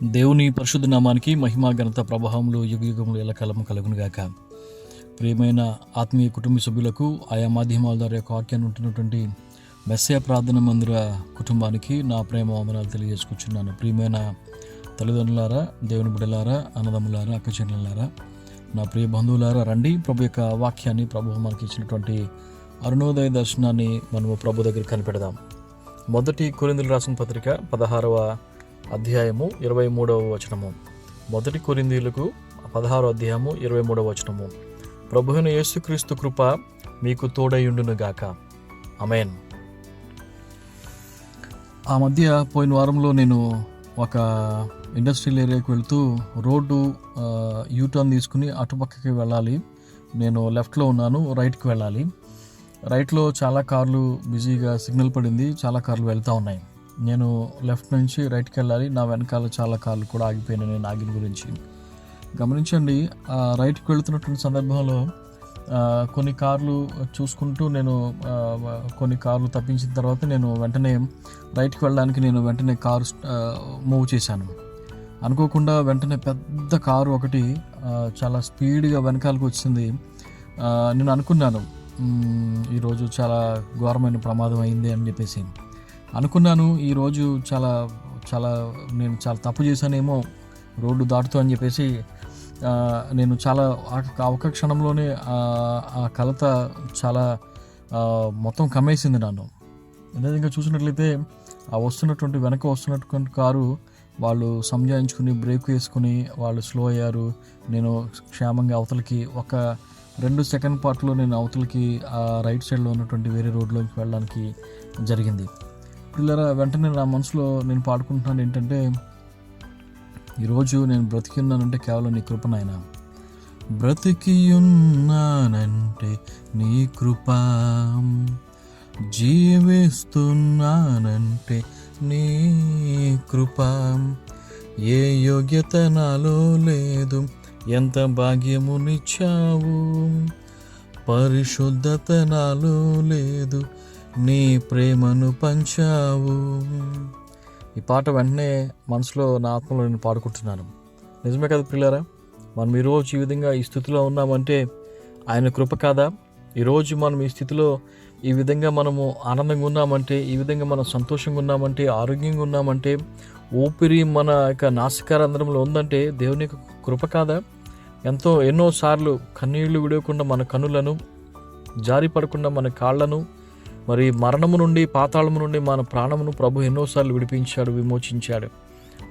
దేవుని పరిశుద్ధ నామానికి మహిమ ఘనత ప్రభావములు యుగయుగములు ఎల్లకాలము కలుగునుగాక. ప్రియమైన ఆత్మీయ కుటుంబ సభ్యులకు ఆయా మాధ్యమాల ద్వారా యొక్క వాక్యాన్ని ఉంటున్నటువంటి మెస్సయ ప్రార్థన మందిర కుటుంబానికి నా ప్రేమ వందనాలు తెలియజేసుకుంటున్నాను. ప్రియమైన తల్లిదండ్రులారా, దేవుని బిడ్డలారా, అన్నదమ్ములారా, అక్కచెల్లెలారా, నా ప్రియ బంధువులారా, రండి ప్రభు యొక్క వాక్యాన్ని, ప్రభు మనకి ఇచ్చినటువంటి అరుణోదయ దర్శనాన్ని మనము ప్రభు దగ్గర కనిపెడదాం. మొదటి కొరింథీయులకు రాసిన పత్రిక 16వ అధ్యాయము 23వ వచనము. మొదటి కొరింథీయులకు 16వ అధ్యాయము 23వ వచనము. ప్రభువైన యేసుక్రీస్తు కృప మీకు తోడైయుండును గాక. ఆమేన్. ఆ మధ్య పోయిన వారంలో నేను ఒక ఇండస్ట్రియల్ ఏరియాకి వెళ్తూ రోడ్డు యూటర్న్ తీసుకుని అటుపక్కకి వెళ్ళాలి. నేను లెఫ్ట్లో ఉన్నాను, రైట్కి వెళ్ళాలి. రైట్లో చాలా కార్లు బిజీగా సిగ్నల్ పడింది, చాలా కార్లు వెళ్తూ ఉన్నాయి. నేను లెఫ్ట్ నుంచి రైట్కి వెళ్ళాలి. నా వెనకాల చాలా కార్లు కూడా ఆగిపోయినాయి. నేను ఆగిన గురించి గమనించండి. రైట్కి వెళుతున్నటువంటి సందర్భంలో కొన్ని కార్లు చూసుకుంటూ నేను కొన్ని కార్లు తప్పించిన తర్వాత నేను వెంటనే రైట్కి వెళ్ళడానికి నేను వెంటనే కారు మూవ్ చేశాను. అనుకోకుండా వెంటనే పెద్ద కారు ఒకటి చాలా స్పీడ్గా వెనకాలకు వచ్చింది. నేను అనుకున్నాను ఈరోజు చాలా ఘోరమైన ప్రమాదం అయింది అని చెప్పేసి అనుకున్నాను. ఈరోజు నేను చాలా తప్పు చేశానేమో రోడ్డు దాటుతూ అని చెప్పేసి నేను చాలా ఒక క్షణంలోనే ఆ కలత చాలా మొత్తం కమ్మేసింది నన్ను. అదేవిధంగా చూసినట్లయితే వెనక వస్తున్నటువంటి కారు వాళ్ళు సంజాయించుకుని బ్రేక్ వేసుకుని వాళ్ళు స్లో అయ్యారు. నేను క్షేమంగా అవతలకి ఒక 2 సెకండ్ పార్ట్లో నేను అవతలకి ఆ రైట్ సైడ్లో ఉన్నటువంటి వేరే రోడ్లోకి వెళ్ళడానికి జరిగింది. పిల్లరా, వెంటనే నా మనసులో నేను పాడుకుంటున్నాను ఏంటంటే, ఈరోజు నేను బ్రతికి ఉన్నానంటే కేవలం నీ కృప నాయనా. బ్రతికి ఉన్నానంటే నీ కృప, జీవిస్తున్నానంటే నీ కృప. ఏ యోగ్యత నాలో లేదు, ఎంత భాగ్యమునిచ్చావు. పరిశుద్ధత నాలో లేదు, నీ ప్రేమను పంచావు. ఈ పాట వెంటనే మనసులో నా ఆత్మలో నేను పాడుకుంటున్నాను. నిజమే కదా ప్రియులారా? మనం ఈరోజు ఈ విధంగా ఈ స్థితిలో ఉన్నామంటే ఆయన కృప కాదా? ఈరోజు మనం ఈ స్థితిలో ఈ విధంగా మనము ఆనందంగా ఉన్నామంటే, ఈ విధంగా మనం సంతోషంగా ఉన్నామంటే, ఆరోగ్యంగా ఉన్నామంటే, ఊపిరి మన యొక్క నాసికారంధ్రంలో ఉందంటే దేవుని యొక్క కృప కాదా? ఎన్నోసార్లు కన్నీళ్లు విడవకుండా మన కన్నులను, జారి పడకుండా మన కాళ్లను, మరి మరణము నుండి, పాతాళము నుండి మన ప్రాణమును ప్రభు ఎన్నోసార్లు విడిపించాడు, విమోచించాడు.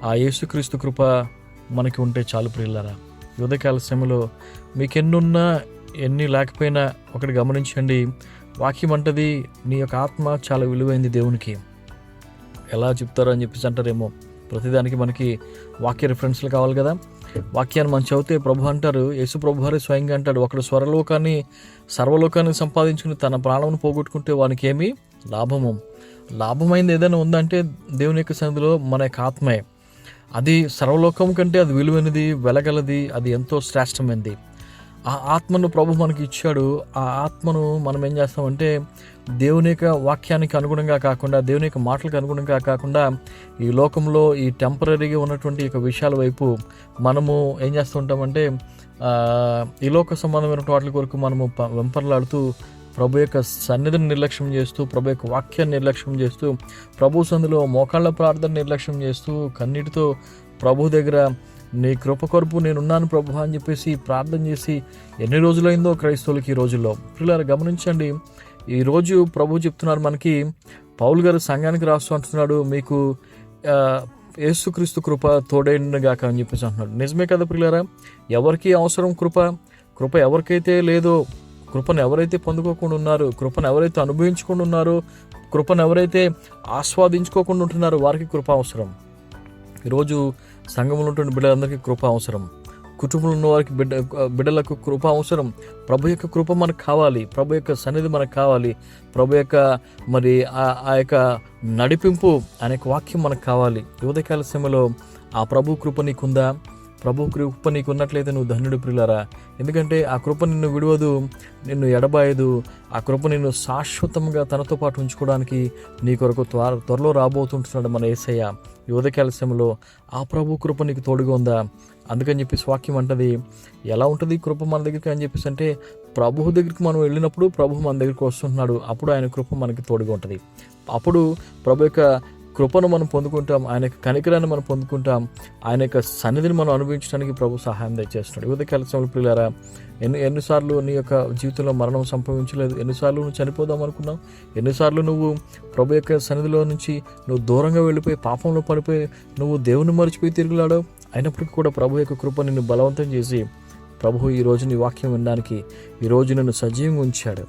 ఆ యేసుక్రీస్తు కృప మనకి ఉంటే చాలు ప్రియులారా. ఉదయకాల సమయంలో మీకెన్నున్నా ఎన్ని లేకపోయినా ఒకటి గమనించండి. వాక్యం అంటది నీ యొక్క ఆత్మ చాలా విలువైంది దేవునికి. ఎలా చెప్తారో అని చెప్పేసి అంటారేమో. ప్రతిదానికి మనకి వాక్య రిఫరెన్స్లు కావాలి కదా. వాక్యాన్ని మనం చదివితే ప్రభు అంటారు, యేసు ప్రభు వారే స్వయంగా అంటాడు, ఒకడు సర్వలోకాన్ని సంపాదించుకుని తన ప్రాణమును పోగొట్టుకుంటే వానికి ఏమి లాభమైంది ఏదైనా ఉందంటే దేవుని యొక్క సన్నిధిలో మన యొక్క ఆత్మే. అది సర్వలోకం కంటే అది విలువైనది, వెలగలది, అది ఎంతో శ్రేష్టమైనది. ఆ ఆత్మను ప్రభు మనకి ఇచ్చాడు. ఆ ఆత్మను మనం ఏం చేస్తామంటే దేవుని యొక్క వాక్యానికి అనుగుణంగా కాకుండా, దేవుని యొక్క మాటలకు అనుగుణంగా కాకుండా, ఈ లోకంలో ఈ టెంపరీగా ఉన్నటువంటి యొక్క విషయాల వైపు మనము ఏం చేస్తూ ఉంటామంటే ఈ లోక సంబంధమైన వాటి కొరకు మనము వెంపర్లాడుతూ ప్రభు యొక్క సన్నిధిని నిర్లక్ష్యం చేస్తూ, ప్రభు యొక్క వాక్యాన్ని నిర్లక్ష్యం చేస్తూ, ప్రభు సన్నిధిలో మోకాళ్ళ ప్రార్థన నిర్లక్ష్యం చేస్తూ, కన్నీటితో ప్రభు దగ్గర నీ కృప కొరకు నేనున్నాను ప్రభు అని చెప్పేసి ప్రార్థన చేసి ఎన్ని రోజులైందో క్రైస్తవులకి ఈ రోజుల్లో. పిల్లలు గమనించండి, ఈరోజు ప్రభు చెప్తున్నారు మనకి, పౌలు గారు సంఘానికి రాస్తూ అంటున్నాడు, మీకు యేసుక్రీస్తు కృప తోడైండును గాక అని చెప్పేసి అంటున్నాడు. నిజమే కదా ప్రియులారా? ఎవరికి అవసరం కృప ఎవరికైతే లేదో, కృపను ఎవరైతే పొందుకోకుండా ఉన్నారో, కృపను ఎవరైతే అనుభవించకుండా ఉన్నారో, కృపను ఎవరైతే ఆస్వాదించుకోకుండా ఉంటున్నారో వారికి కృప అవసరం. ఈరోజు సంఘంలో ఉన్నటువంటి బిడ్డలందరికీ కృప అవసరం. కుటుంబంలో ఉన్న వారికి బిడ్డలకు కృప అవసరం. ప్రభు యొక్క కృప మనకు కావాలి, ప్రభు యొక్క సన్నిధి మనకు కావాలి, ప్రభు యొక్క మరి ఆ యొక్క నడిపింపు, ఆయన యొక్క వాక్యం మనకు కావాలి. ఉదయకాల సమయంలో ఆ ప్రభు కృప నీకుందా? ప్రభు కృప నీకు ఉన్నట్లయితే నువ్వు ధన్యుడు ప్రియులారా. ఎందుకంటే ఆ కృప నిన్ను విడవదు, నిన్ను ఎడబాయదు. ఆ కృప నిన్ను శాశ్వతంగా తనతో పాటు ఉంచుకోవడానికి నీ కొరకు త్వరలో రాబోతుంటున్నాడు మన యేసయ్య. ఈ ఉదయకాల సమయంలో ఆ ప్రభు కృప నీకు తోడుగా ఉందా? అందుకని చెప్పేసి వాక్యం అంటది, ఎలా ఉంటుంది కృప మన దగ్గరికి అని చెప్పేసి అంటే, ప్రభువు దగ్గరికి మనం వెళ్ళినప్పుడు ప్రభు మన దగ్గరికి వస్తుంటున్నాడు. అప్పుడు ఆయన కృప మనకి తోడుగా ఉంటుంది. అప్పుడు ప్రభు యొక్క కృపను మనం పొందుకుంటాం, ఆయన యొక్క కనికరాన్ని మనం పొందుకుంటాం, ఆయన యొక్క సన్నిధిని మనం అనుభవించడానికి ప్రభు సహాయం దయచేస్తున్నాడు. యువత కలిసి ప్రియులారా, ఎన్నిసార్లు నీ యొక్క జీవితంలో మరణం సంభవించలేదు? ఎన్నిసార్లు నువ్వు చనిపోదాం అనుకున్నావు? ఎన్నిసార్లు నువ్వు ప్రభు యొక్క సన్నిధిలో నుంచి నువ్వు దూరంగా వెళ్ళిపోయి పాపంలో పడిపోయి నువ్వు దేవుని మరిచిపోయి తిరుగులాడావు? అయినప్పటికీ కూడా ప్రభు యొక్క కృప నిన్ను బలవంతం చేసి ప్రభు ఈరోజు నీ వాక్యం వినడానికి ఈరోజు నిన్ను సజీవంగా ఉంచాడు.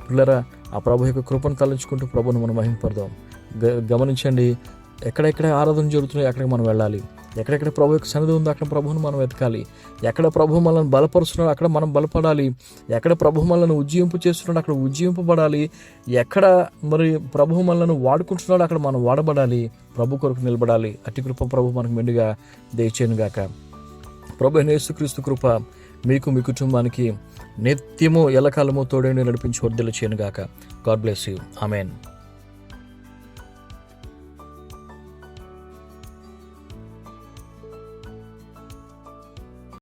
పిల్లరా, ఆ ప్రభు యొక్క కృపను తలంచుకుంటూ ప్రభును మనం మహిమపడదాం. గమనించండి, ఎక్కడెక్కడ ఆరాధన జరుగుతున్నాయో అక్కడికి మనం వెళ్ళాలి. ఎక్కడెక్కడ ప్రభు యొక్క సన్నిధి ఉందో అక్కడ ప్రభువును మనం వెతకాలి. ఎక్కడ ప్రభు మనల్ని బలపరుస్తున్నాడో అక్కడ మనం బలపడాలి. ఎక్కడ ప్రభు మనల్ని ఉజ్జీవింపు చేస్తున్నాడో అక్కడ ఉజ్జీవింపబడాలి. ఎక్కడ మరి ప్రభు మనల్ని వాడుకుంటున్నాడో అక్కడ మనం వాడబడాలి. ప్రభు కొరకు నిలబడాలి. అట్టి కృప ప్రభు మనకు మెండుగా దయచేయనుగాక. ప్రభు అయిన యేసుక్రీస్తు కృప మీకు, మీ కుటుంబానికి నిత్యము ఎల్లకాలము తోడేని నడిపించి వర్ధిల్ల చేయనుగాక. God bless you. ఆమెన్.